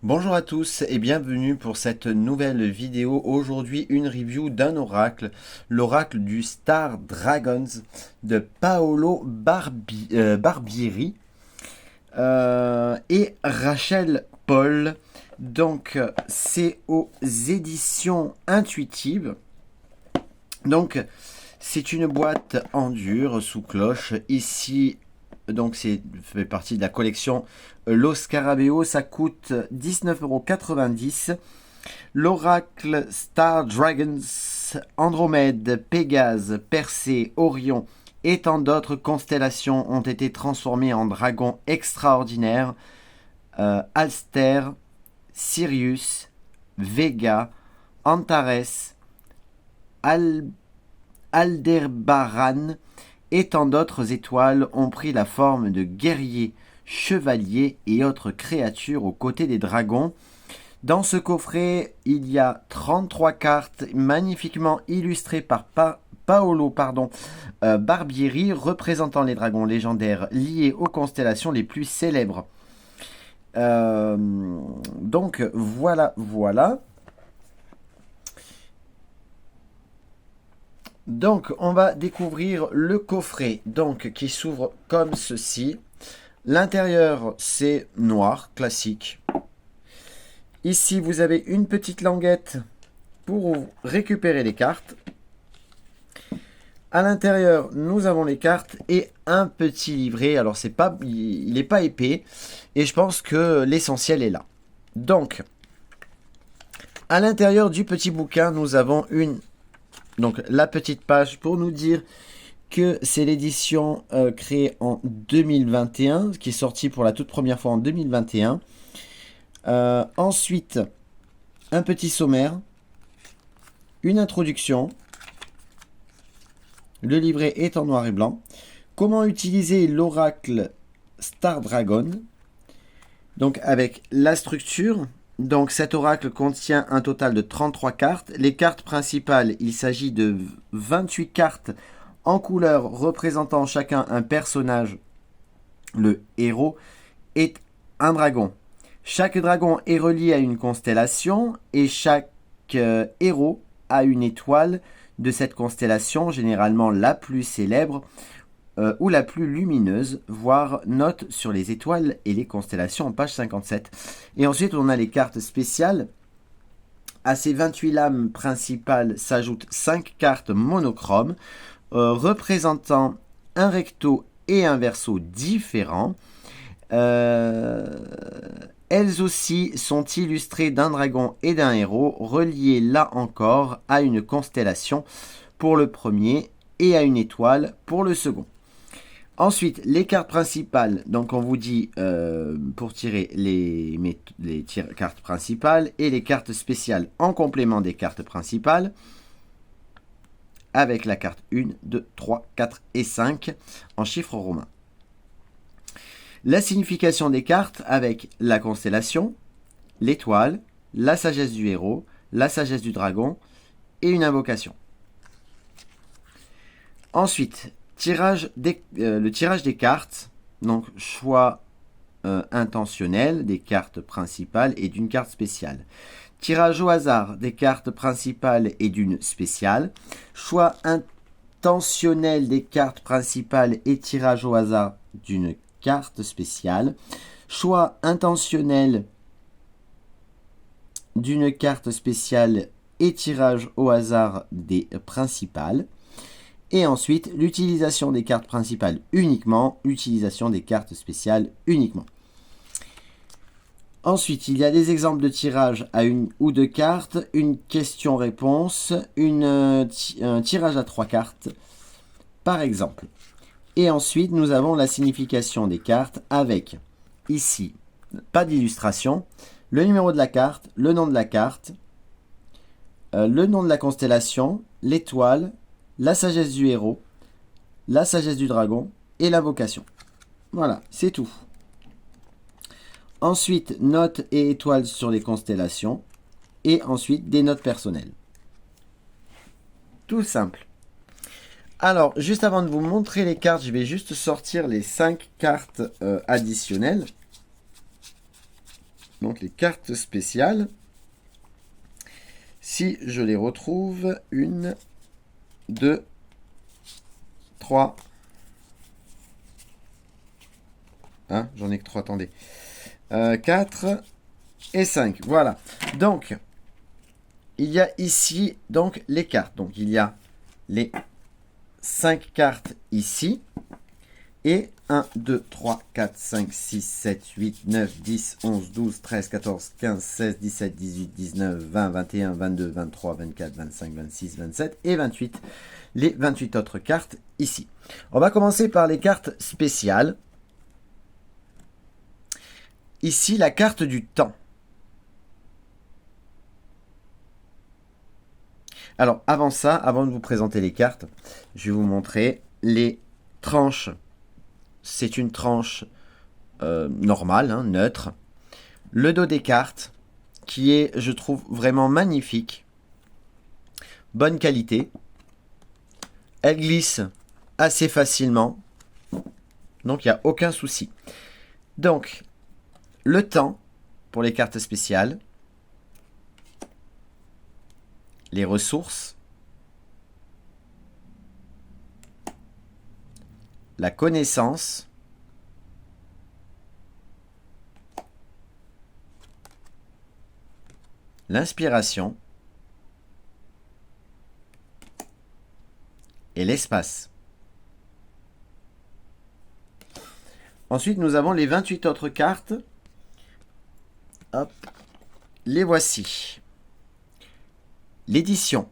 Bonjour à tous et bienvenue pour cette nouvelle vidéo. Aujourd'hui, une review d'un oracle, l'oracle du Star Dragons de Paolo Barbieri et Rachel Paul. Donc, c'est aux éditions intuitives. Donc, c'est une boîte en dur sous cloche. Ici, donc c'est fait partie de la collection Los Scarabeo, ça coûte 19,90 €. L'oracle Star Dragons, Andromède, Pégase, Persée, Orion et tant d'autres constellations ont été transformées en dragons extraordinaires. Alster, Sirius, Vega, Antares, Aldebaran et tant d'autres étoiles ont pris la forme de guerriers, chevaliers et autres créatures aux côtés des dragons. Dans ce coffret, il y a 33 cartes magnifiquement illustrées par Paolo Barbieri, représentant les dragons légendaires liés aux constellations les plus célèbres. Donc voilà. Donc on va découvrir le coffret donc qui s'ouvre comme ceci. L'intérieur c'est noir classique. Ici vous avez une petite languette pour récupérer les cartes. À l'intérieur nous avons les cartes et un petit livret. Alors il n'est pas épais et je pense que l'essentiel est là. Donc à l'intérieur du petit bouquin nous avons donc la petite page pour nous dire que c'est l'édition créée en 2021, qui est sortie pour la toute première fois en 2021. Ensuite, un petit sommaire, une introduction, le livret est en noir et blanc. Comment utiliser l'oracle Star Dragon, donc avec la structure. Donc cet oracle contient un total de 33 cartes. Les cartes principales, il s'agit de 28 cartes en couleur représentant chacun un personnage. Le héros est un dragon. Chaque dragon est relié à une constellation et chaque héros a une étoile de cette constellation, généralement la plus célèbre ou la plus lumineuse, voire note sur les étoiles et les constellations en page 57. Et ensuite, on a les cartes spéciales. À ces 28 lames principales s'ajoutent 5 cartes monochromes représentant un recto et un verso différents. Elles aussi sont illustrées d'un dragon et d'un héros, reliés là encore à une constellation pour le premier et à une étoile pour le second. Ensuite, les cartes principales, donc on vous dit pour tirer les cartes principales et les cartes spéciales en complément des cartes principales, avec la carte 1, 2, 3, 4 et 5 en chiffres romains. La signification des cartes avec la constellation, l'étoile, la sagesse du héros, la sagesse du dragon et une invocation. Ensuite, le tirage des cartes, donc choix intentionnel des cartes principales et d'une carte spéciale. Tirage au hasard des cartes principales et d'une spéciale. Choix intentionnel des cartes principales et tirage au hasard d'une carte spéciale. Choix intentionnel d'une carte spéciale et tirage au hasard des principales. Et ensuite, l'utilisation des cartes principales uniquement, l'utilisation des cartes spéciales uniquement. Ensuite, il y a des exemples de tirage à une ou deux cartes, une question-réponse, un tirage à 3 cartes, par exemple. Et ensuite, nous avons la signification des cartes avec, ici, pas d'illustration, le numéro de la carte, le nom de la carte, le nom de la constellation, l'étoile, la sagesse du héros, la sagesse du dragon et l'invocation. Voilà, c'est tout. Ensuite, notes et étoiles sur les constellations. Et ensuite, des notes personnelles. Tout simple. Alors, juste avant de vous montrer les cartes, je vais juste sortir les 5 cartes additionnelles. Donc les cartes spéciales, si je les retrouve, 1, 2, 3, j'en ai que 3, attendez, 4 et 5, voilà. Donc, il y a ici donc les cartes. Donc, il y a les 5 cartes ici. Et 1, 2, 3, 4, 5, 6, 7, 8, 9, 10, 11, 12, 13, 14, 15, 16, 17, 18, 19, 20, 21, 22, 23, 24, 25, 26, 27 et 28. Les 28 autres cartes ici. On va commencer par les cartes spéciales. Ici, la carte du temps. Alors, avant ça, avant de vous présenter les cartes, je vais vous montrer les tranches. C'est une tranche normale, neutre. Le dos des cartes, qui est, je trouve, vraiment magnifique. Bonne qualité. Elle glisse assez facilement. Donc, il n'y a aucun souci. Donc, le temps pour les cartes spéciales. Les ressources. La connaissance. L'inspiration. Et l'espace. Ensuite, nous avons les 28 autres cartes. Hop. Les voici. L'édition.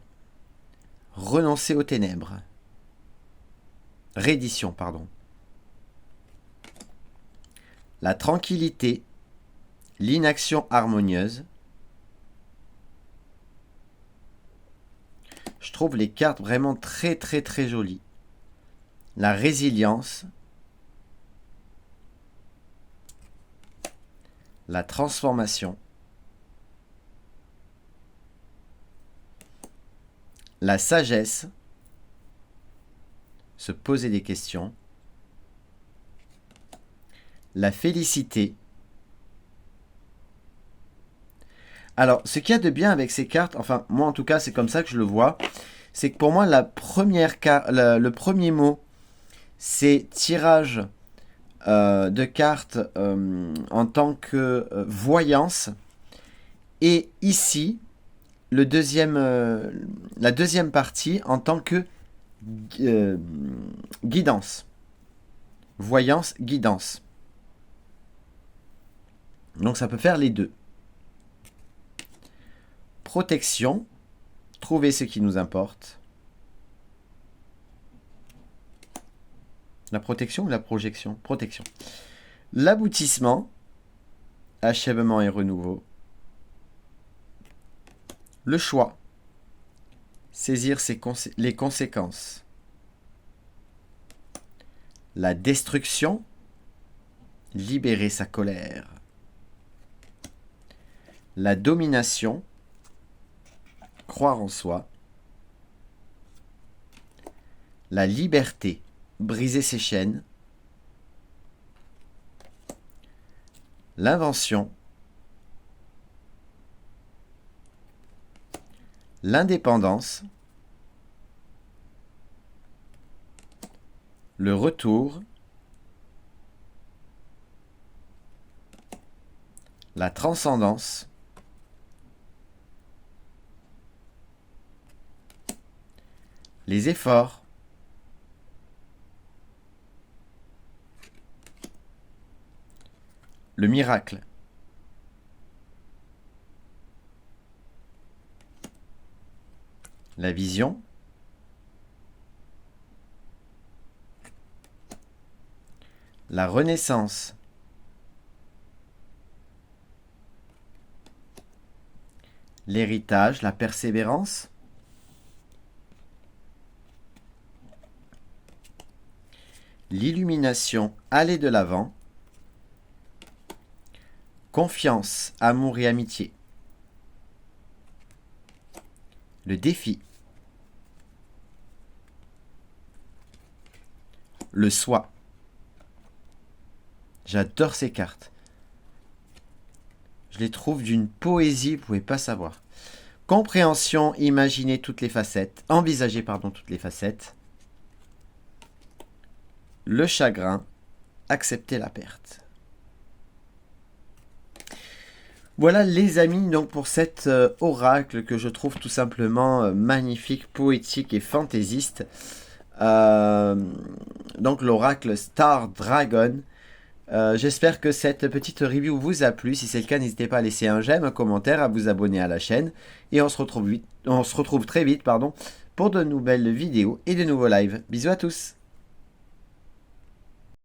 Renoncer aux ténèbres. Réédition, pardon. La tranquillité. L'inaction harmonieuse. Je trouve les cartes vraiment très très très jolies. La résilience. La transformation. La sagesse. Se poser des questions. La félicité. Alors, ce qu'il y a de bien avec ces cartes, enfin, moi en tout cas, c'est comme ça que je le vois, c'est que pour moi, le premier mot, c'est tirage de cartes en tant que voyance. Et ici, la deuxième partie en tant que guidance. Voyance, guidance. Donc ça peut faire les deux. Protection, trouver ce qui nous importe. La protection ou la projection? Protection. L'aboutissement, achèvement et renouveau. Le choix, saisir les conséquences. La destruction, libérer sa colère. La domination, croire en soi. La liberté, briser ses chaînes. L'invention. L'indépendance. Le retour. La transcendance. Les efforts. Le miracle. La vision. La renaissance. L'héritage, la persévérance. L'illumination, aller de l'avant. Confiance, amour et amitié. Le défi. Le soi. J'adore ces cartes. les trouve d'une poésie, vous pouvez pas savoir. Compréhension, imaginer toutes les facettes, envisager pardon toutes les facettes. Le chagrin, accepter la perte. Voilà les amis, donc pour cet oracle que je trouve tout simplement magnifique, poétique et fantaisiste. Donc l'oracle Star Dragon. J'espère que cette petite review vous a plu. Si c'est le cas, n'hésitez pas à laisser un j'aime, un commentaire, à vous abonner à la chaîne. Et on se retrouve très vite pour de nouvelles vidéos et de nouveaux lives. Bisous à tous!